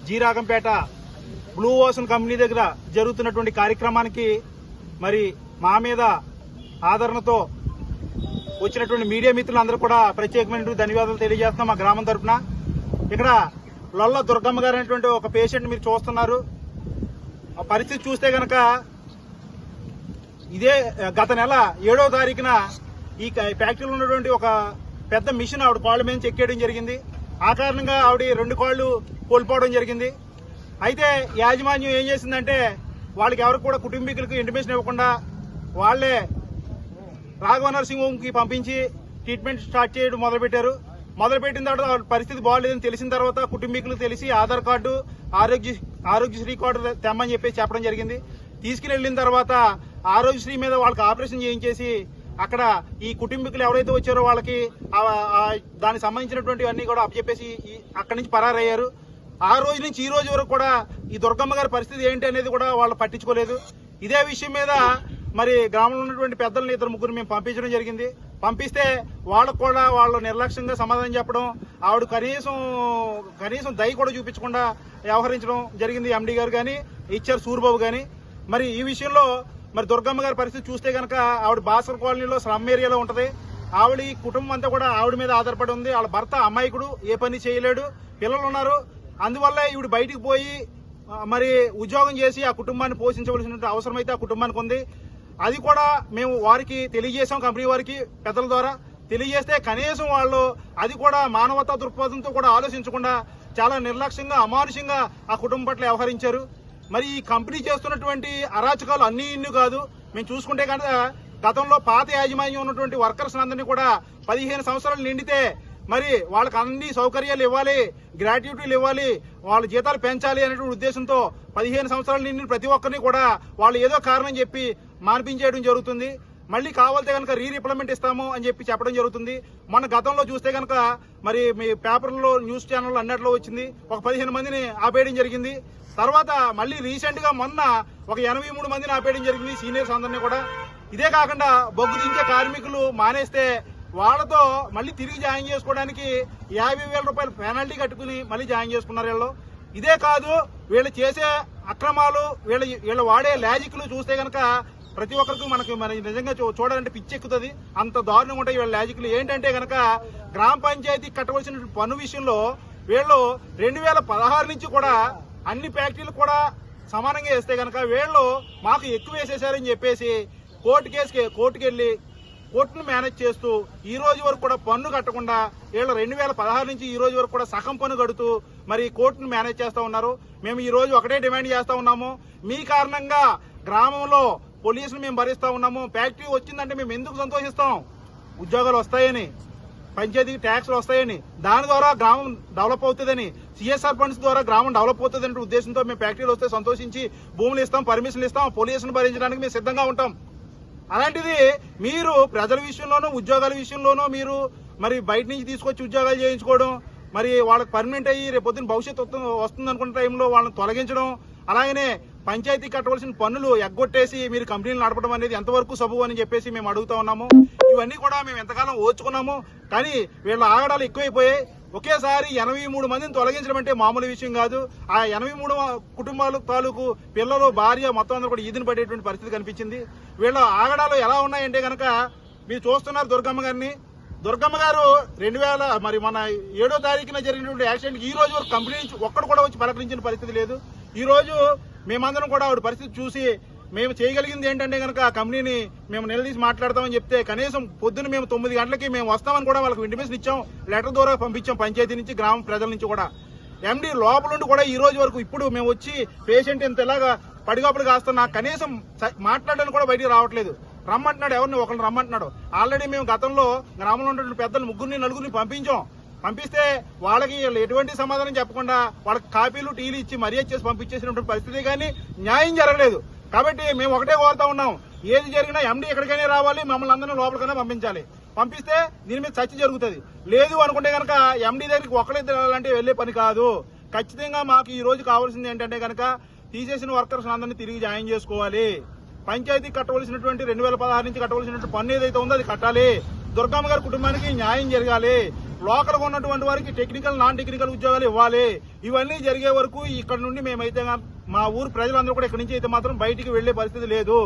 జీరాగంపేట blue ocean company దగ్గర జరుగుతున్నటువంటి కార్యక్రమానికి మరి మా మీద ఆదరణతో వచ్చినటువంటి మీడియా మిత్రులందరూ కూడా ప్రత్యేకమైన ధన్యవాదాలు తెలియజేస్తున్నాం. మా గ్రామం తరఫున ఇక్కడ లొల్ల దుర్గమ్మ గారు అనేటువంటి ఒక పేషెంట్ మీరు చూస్తున్నారు. ఆ పరిస్థితి చూస్తే గనక ఇదే గత నెల 7వ తారీఖున ఈ ఫ్యాక్టరీలో ఉన్నటువంటి ఒక పెద్ద మిషన్ ఆవిడ కాళ్ళ మీద చెక్కేయడం జరిగింది. ఆ కారణంగా ఆవిడ 2 కాళ్ళు కోల్పోవడం జరిగింది. అయితే యాజమాన్యం ఏం చేసిందంటే వాళ్ళకి ఎవరికి కూడా కుటుంబీకులకు ఇంటిమేషన్ ఇవ్వకుండా వాళ్లే రాఘవ నర్సింగ్ హోమ్కి పంపించి ట్రీట్మెంట్ స్టార్ట్ చేయడం మొదలుపెట్టారు. మొదలుపెట్టిన తర్వాత పరిస్థితి బాగోలేదని తెలిసిన తర్వాత కుటుంబీకులకు తెలిసి ఆధార్ కార్డు ఆరోగ్యశ్రీ కార్డు తెమ్మని చెప్పేసి చెప్పడం జరిగింది. తీసుకుని తర్వాత ఆరోగ్యశ్రీ మీద వాళ్ళకి ఆపరేషన్ చేయించేసి అక్కడ ఈ కుటుంబీకులు ఎవరైతే వచ్చారో వాళ్ళకి దానికి సంబంధించినటువంటి అన్ని కూడా అప్పచెప్పేసి అక్కడి నుంచి పరారయ్యారు. ఆ రోజు నుంచి ఈ రోజు వరకు కూడా ఈ దుర్గమ్మ గారి పరిస్థితి ఏంటి అనేది కూడా వాళ్ళు పట్టించుకోలేదు. ఇదే విషయం మీద మరి గ్రామంలో ఉన్నటువంటి పెద్దలను 2-3 మేము పంపించడం జరిగింది. పంపిస్తే వాళ్ళకు కూడా వాళ్ళు నిర్లక్ష్యంగా సమాధానం చెప్పడం, ఆవిడ కనీసం దయ కూడా చూపించకుండా వ్యవహరించడం జరిగింది. ఎండీ గారు కానీ హెచ్ఆర్ సూరిబాబు కానీ. మరి ఈ విషయంలో మరి దుర్గమ్మ గారి పరిస్థితి చూస్తే కనుక ఆవిడ బాసర్ కాలనీలో స్లమ్ ఏరియాలో ఉంటది. ఆవిడ ఈ కుటుంబం అంతా కూడా ఆవిడ మీద ఆధారపడి ఉంది. వాళ్ళ భర్త అమాయకుడు, ఏ పని చేయలేడు, పిల్లలు ఉన్నారు. అందువల్ల ఈవిడ బయటికి పోయి మరి ఉద్యోగం చేసి ఆ కుటుంబాన్ని పోషించవలసిన అవసరం అయితే ఆ కుటుంబానికి ఉంది. అది కూడా మేము వారికి తెలియజేసాం, కంపెనీ వారికి పెద్దల ద్వారా తెలియజేస్తే కనీసం వాళ్ళు అది కూడా మానవతా దృక్పథంతో కూడా ఆలోచించకుండా చాలా నిర్లక్ష్యంగా అమానుషంగా ఆ కుటుంబం పట్ల వ్యవహరించారు. మరి ఈ కంపెనీ చేస్తున్నటువంటి అరాచకాలు అన్ని ఇన్ని కాదు. మేము చూసుకుంటే కనుక గతంలో పాత యాజమాన్యం ఉన్నటువంటి వర్కర్స్ అందరినీ కూడా 15 సంవత్సరాలు నిండితే మరి వాళ్ళకి అన్ని సౌకర్యాలు ఇవ్వాలి, గ్రాట్యుటీలు ఇవ్వాలి, వాళ్ళ జీతాలు పెంచాలి అనేటువంటి ఉద్దేశంతో 15 సంవత్సరాలు నిండిన ప్రతి ఒక్కరిని కూడా వాళ్ళు ఏదో కారణం చెప్పి మాన్పించేయడం జరుగుతుంది. మళ్ళీ కావాలితే కనుక రీరిప్లమెంట్ ఇస్తాము అని చెప్పి చెప్పడం జరుగుతుంది. మన గతంలో చూస్తే కనుక మరి మీ పేపర్లో న్యూస్ ఛానల్లో అన్నిట్లో వచ్చింది, ఒక 15 మందిని ఆపేయడం జరిగింది. తర్వాత మళ్ళీ రీసెంట్ గా మొన్న ఒక 83 మందిని ఆపేయడం జరిగింది, సీనియర్స్ అందరినీ కూడా. ఇదే కాకుండా బొగ్గు దించే కార్మికులు మానేస్తే వాళ్ళతో మళ్ళీ తిరిగి జాయిన్ చేసుకోవడానికి 50,000 రూపాయలు పెనాల్టీ కట్టుకుని మళ్ళీ జాయిన్ చేసుకున్నారు వీళ్ళు. ఇదే కాదు, వీళ్ళు చేసే అక్రమాలు, వీళ్ళు వాడే లాజిక్లు చూస్తే కనుక ప్రతి ఒక్కరికి మనకి నిజంగా చూడాలంటే పిచ్చెక్కుతుంది. అంత దారుణంగా ఉంటాయి వీళ్ళ లాజిక్లు. ఏంటంటే కనుక గ్రామ పంచాయతీ కట్టవలసిన పన్ను విషయంలో వీళ్ళు 2016 నుంచి కూడా అన్ని ఫ్యాక్టరీలు కూడా సమానంగా వేస్తే కనుక వీళ్ళు మాకు ఎక్కువ వేసేసారని చెప్పేసి కోర్టుకి వెళ్లి కోర్టును మేనేజ్ చేస్తూ ఈ రోజు వరకు కూడా పన్ను కట్టకుండా వీళ్ళు 2016 నుంచి ఈ రోజు వరకు కూడా సగం పన్ను కడుతూ మరి కోర్టును మేనేజ్ చేస్తా ఉన్నారు. మేము ఈ రోజు ఒకటే డిమాండ్ చేస్తా ఉన్నాము, మీ కారణంగా గ్రామంలో పోలీసులు మేము భరిస్తా ఉన్నాము. ఫ్యాక్టరీ వచ్చిందంటే మేము ఎందుకు సంతోషిస్తాం? ఉద్యోగాలు వస్తాయని, పంచాయతీకి ట్యాక్స్లు వస్తాయని, దాని ద్వారా గ్రామం డెవలప్ అవుతుందని, సిఎస్ఆర్ ఫండ్స్ ద్వారా గ్రామం డెవలప్ అవుతుందనే ఉద్దేశంతో మేము ఫ్యాక్టరీలు వస్తే సంతోషించి భూములు ఇస్తాం, పర్మిషన్లు ఇస్తాం, పోలీసులను భరించడానికి మేము సిద్ధంగా ఉంటాం. అలాంటిది మీరు ప్రజల విషయంలోనూ ఉద్యోగాల విషయంలోనూ మీరు మరి బయట నుంచి తీసుకొచ్చి ఉద్యోగాలు చేయించుకోవడం, మరి వాళ్ళకి పర్మనెంట్ అయ్యి రేపొద్దున భవిష్యత్తు వస్తుంది అనుకున్న టైంలో వాళ్ళని తొలగించడం, అలాగనే పంచాయతీ కట్టవలసిన పన్నులు ఎగ్గొట్టేసి మీరు కంపెనీలు నడపడం అనేది ఎంతవరకు సబబు అని చెప్పేసి మేము అడుగుతా ఉన్నాము. ఇవన్నీ కూడా మేము ఎంతకాలం ఓర్చుకున్నాము, కానీ వీళ్ళ ఆగడాలు ఎక్కువైపోయాయి. ఒకేసారి 83 మందిని తొలగించడం అంటే మామూలు విషయం కాదు. ఆ 83 కుటుంబాలు తాలూకు పిల్లలు, భార్య మొత్తం అందరూ కూడా ఈదిన పడేటువంటి పరిస్థితి కనిపించింది. వీళ్ళ ఆగడాలు ఎలా ఉన్నాయంటే కనుక మీరు చూస్తున్నారు దుర్గమ్మ గారిని. దుర్గమ్మ గారు మరి మన 7వ తారీఖున జరిగినటువంటి యాక్సిడెంట్ ఈ రోజు వరకు కంపెనీ నుంచి ఒక్కడు కూడా వచ్చి పలకరించిన పరిస్థితి లేదు. ఈ రోజు మేమందరం కూడా ఆవిడ పరిస్థితి చూసి మేము చేయగలిగింది ఏంటంటే కనుక కంపెనీని మేము నిలదీసి మాట్లాడతామని చెప్తే కనీసం పొద్దున్న మేము 9 గంటలకి మేము వస్తామని కూడా వాళ్ళకి ఇంటిమేషన్ ఇచ్చాం, లెటర్ ద్వారా పంపించాం పంచాయతీ నుంచి, గ్రామ ప్రజల నుంచి కూడా. ఎండీ లోపలుండి కూడా ఈ రోజు వరకు ఇప్పుడు మేము వచ్చి పేషెంట్ ఇంత ఇలాగా పడిగాపులు కాస్తున్నా కనీసం మాట్లాడడానికి కూడా బయటికి రావట్లేదు. రమ్మంటున్నాడు, ఎవరిని ఒకరిని రమ్మంటున్నాడు. ఆల్రెడీ మేము గతంలో గ్రామంలో ఉన్నటువంటి పెద్దలు 3-4 పంపించాం. పంపిస్తే వాళ్ళకి ఎటువంటి సమాధానం చెప్పకుండా వాళ్ళకి కాపీలు టీలు ఇచ్చి మర్యాద చేసి పంపించేసినటువంటి పరిస్థితి కానీ న్యాయం జరగలేదు. కాబట్టి మేము ఒకటే కోరుతా ఉన్నాం, ఏది జరిగినా ఎండీ ఎక్కడికైనా రావాలి, మమ్మల్ని అందరినీ లోపలికైనా పంపించాలి. పంపిస్తే దీని మీద చర్చ జరుగుతుంది. లేదు అనుకుంటే కనుక ఎండీ దగ్గరికి ఒకళ్ళిద్దరు వెళ్ళాలంటే వెళ్లే పని కాదు. ఖచ్చితంగా మాకు ఈ రోజు కావాల్సింది ఏంటంటే కనుక తీసేసిన వర్కర్స్ అందరినీ తిరిగి జాయిన్ చేసుకోవాలి. పంచాయతీ కట్టవలసినటువంటి 2016 నుంచి కట్టవలసినటువంటి పన్ను ఏదైతే ఉందో అది కట్టాలి. దుర్గమ్మ గారి కుటుంబానికి న్యాయం జరగాలి. లోకల్ గా ఉన్నటువంటి వారికి టెక్నికల్ నాన్ టెక్నికల్ ఉద్యోగాలు ఇవ్వాలి. ఇవన్నీ జరిగే వరకు ఇక్కడ నుండి మేమైతే మా ఊరు ప్రజలందరూ కూడా ఇక్కడి నుంచి అయితే మాత్రం బయటికి వెళ్లే పరిస్థితి లేదు.